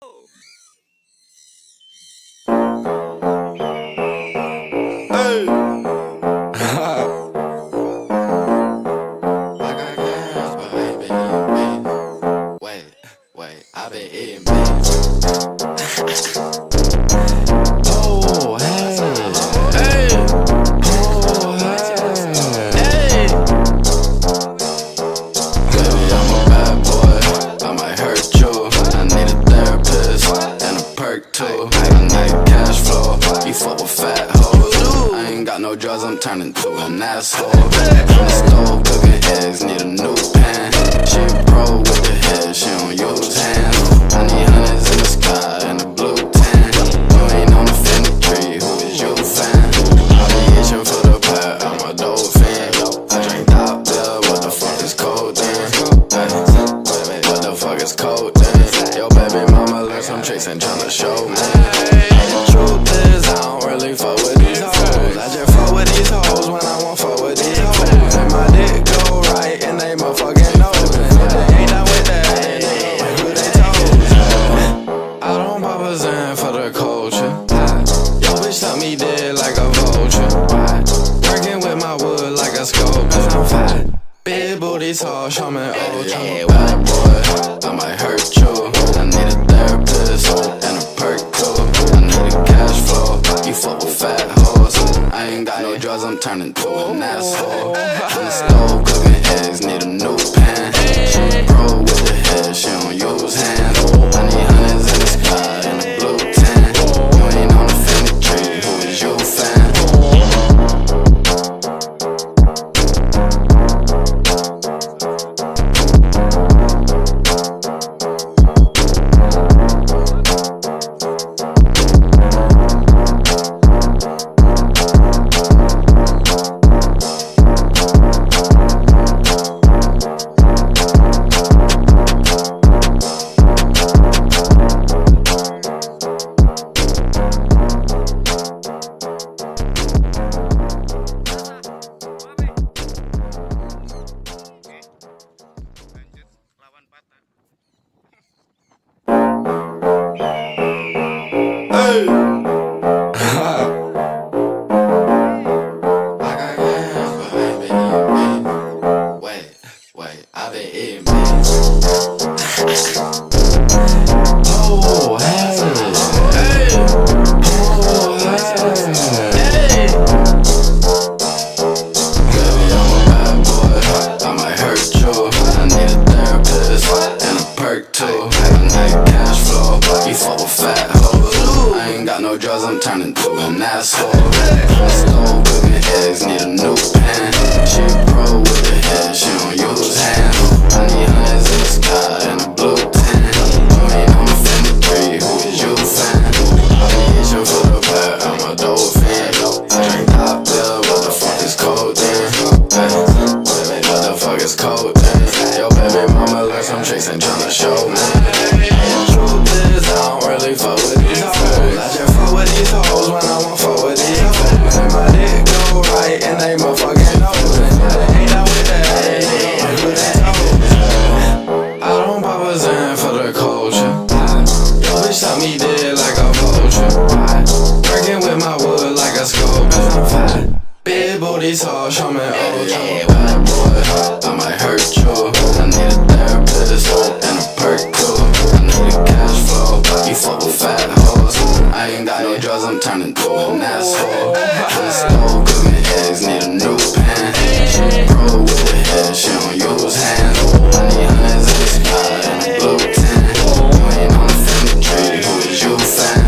Hey. I've been eating beans. Oh, hey. Hey. Oh, hey. Baby, I'm a bad boy. I might hurt you. I need a therapist and a perk too. I need cash flow. You fuck with fat hoes. I ain't got no drugs, I'm turning to an asshole. On the stove cooking eggs, need a new pan. She a pro with the head, she don't use hands. I need hundreds in the sky and a blue tan. You ain't on the Fendi tree, who is you fan? I be itching for the pad, I'm a dope fan. I drink top bill, what the fuck is cold then? What the fuck is cold then? Yo baby mama left some tricks and tryna show me. The truth is I don't really fuck with these hoes. I just fuck with these hoes when I won't fuck with these hoes. And my dick go right and they motherfucking nose. And if they ain't not with that, then they ain't who they told. I don't pop a Zan for the culture. Yo bitch tuck me dead like a vulture. Working with my wood like a sculptor. Cause I'm fat. Big booty tall, show me ultra. Bad boy, I might hurt you. I need a therapist and a perk too. I need a cash flow. You fuck with fat hoes. I ain't got no drugs, I'm turning to an asshole. On the stove cooking eggs, need a new pan. She a pro with the head, she don't use hands. I need hundreds in the sky and a blue tan. You ain't on the Fendi tree, who is you fan? Hey. I've been eating beans. Oh, hey. Hey. Oh, hey. Baby, I'm a bad boy. I might hurt you. I need a therapist and a perk too. I need cash flow. You fuck with fat hoes. I ain't got no drugs, I'm turning to an asshole. On the stove cooking eggs, need a new pan. She a pro with the head, she don't use hands. I need hundreds in the sky and a blue tan. You ain't on the Fendi tree, who is you fan? I be itching for the pad, I'm a dope fan. I drink top bill, what the fuck is cold then? What the fuck is cold then? Yo baby mama left some tricks and tryna show me. The truth is I don't really fuck with these hoes. I just fuck with these hoes when I won't fuck with these hoes. And my dick go right and they motherfucking nose. And if they ain't not with that, then they ain't who they told. I don't pop a Zan for the culture. Yo bitch tuck me dead like a vulture. Working with my wood like a sculptor. Cause I'm fat. Big booty tall, show me ultra. Bad boy, I might hurt you. I need a therapist and a perk too. I need a cash flow. You fuck with fat hoes. I ain't got no drugs, I'm turning to an asshole. On the stove cooking eggs, need a new pan. She a pro with the head, she don't use hands. I need hundreds in the sky and a blue tan. You ain't on the Fendi tree, who is you fan?